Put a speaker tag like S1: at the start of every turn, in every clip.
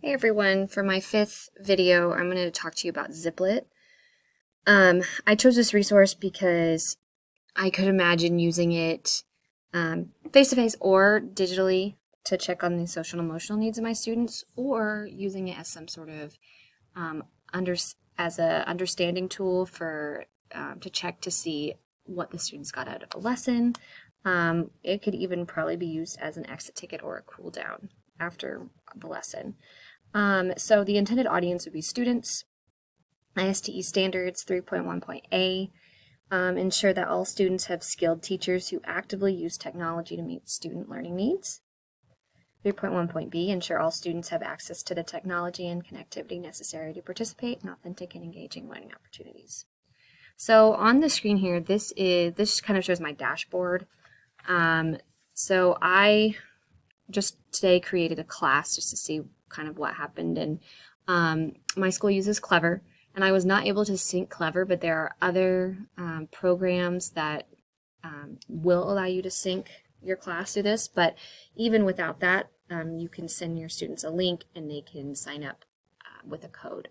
S1: Hey everyone, for my fifth video, I'm going to talk to you about Ziplet. I chose this resource because I could imagine using it face-to-face or digitally to check on the social and emotional needs of my students, or using it as some sort of as a understanding tool for to check to see what the students got out of a lesson. It could even probably be used as an exit ticket or a cool down after the lesson. So the intended audience would be students. ISTE standards 3.1.A ensure that all students have skilled teachers who actively use technology to meet student learning needs. 3.1.B ensure all students have access to the technology and connectivity necessary to participate in authentic and engaging learning opportunities. So on the screen here, this kind of shows my dashboard. So I just today created a class just to see kind of what happened, and my school uses Clever, and I was not able to sync Clever, but there are other programs that will allow you to sync your class through this. But even without that, you can send your students a link and they can sign up with a code.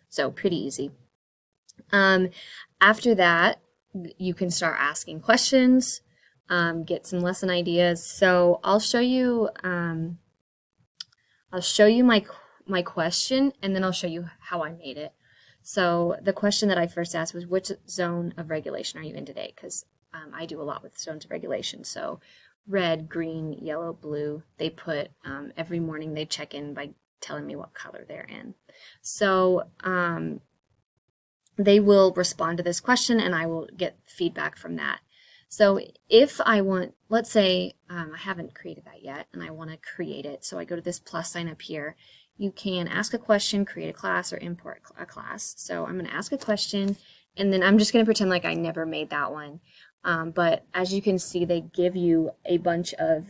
S1: So pretty easy. After that, you can start asking questions, get some lesson ideas. So I'll show you my question, and then I'll show you how I made it. So the question that I first asked was, which zone of regulation are you in today? Because I do a lot with zones of regulation. So red, green, yellow, blue. They put every morning they check in by telling me what color they're in. So they will respond to this question, and I will get feedback from that. So if I want, let's say I haven't created that yet and I want to create it, so I go to this plus sign up here. You can ask a question, create a class, or import a class. So I'm going to ask a question, and then I'm just going to pretend like I never made that one. But as you can see, they give you a bunch of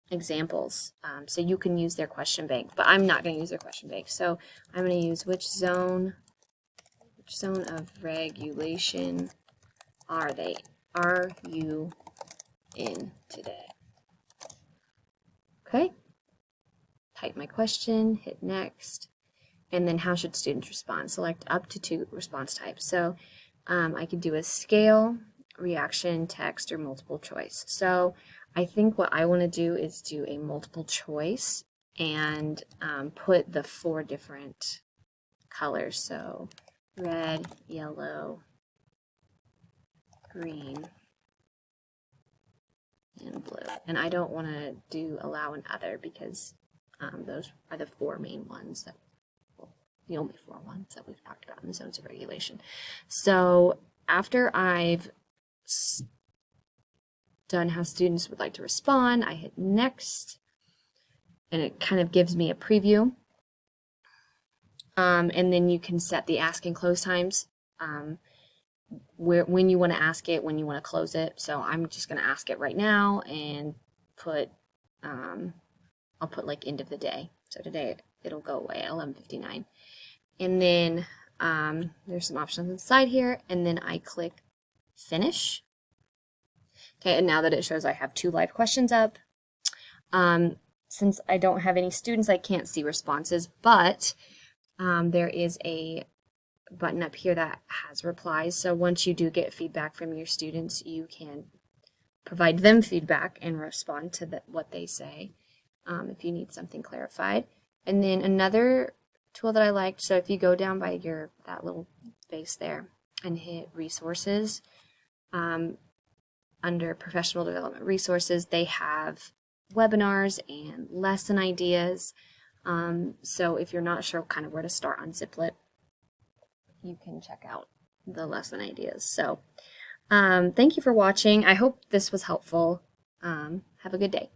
S1: examples, so you can use their question bank, but I'm not going to use their question bank. So I'm going to use which zone of regulation are you in today? Okay. Type my question, hit next, and then how should students respond? Select up to 2 response types. So I could do a scale, reaction, text, or multiple choice. So I think what I want to do is do a multiple choice and put the 4 different colors. So red, yellow, green, and blue. And I don't want to do allow and other because those are the 4 main ones, the only 4 ones that we've talked about in the zones of regulation. So after I've done how students would like to respond, I hit next, and it kind of gives me a preview. And then you can set the ask and close times. When you want to ask it, when you want to close it. So I'm just going to ask it right now and put, I'll put like end of the day. So today it'll go away at 11:59. And then there's some options on the side here, and then I click finish. Okay, and now that it shows I have 2 live questions up. Since I don't have any students, I can't see responses, but there is a button up here that has replies. So once you do get feedback from your students, you can provide them feedback and respond to what they say if you need something clarified. And then another tool that I liked, so if you go down by that little face there and hit resources, under professional development resources, they have webinars and lesson ideas. So if you're not sure kind of where to start on Ziplet, you can check out the lesson ideas. So thank you for watching. I hope this was helpful. Have a good day.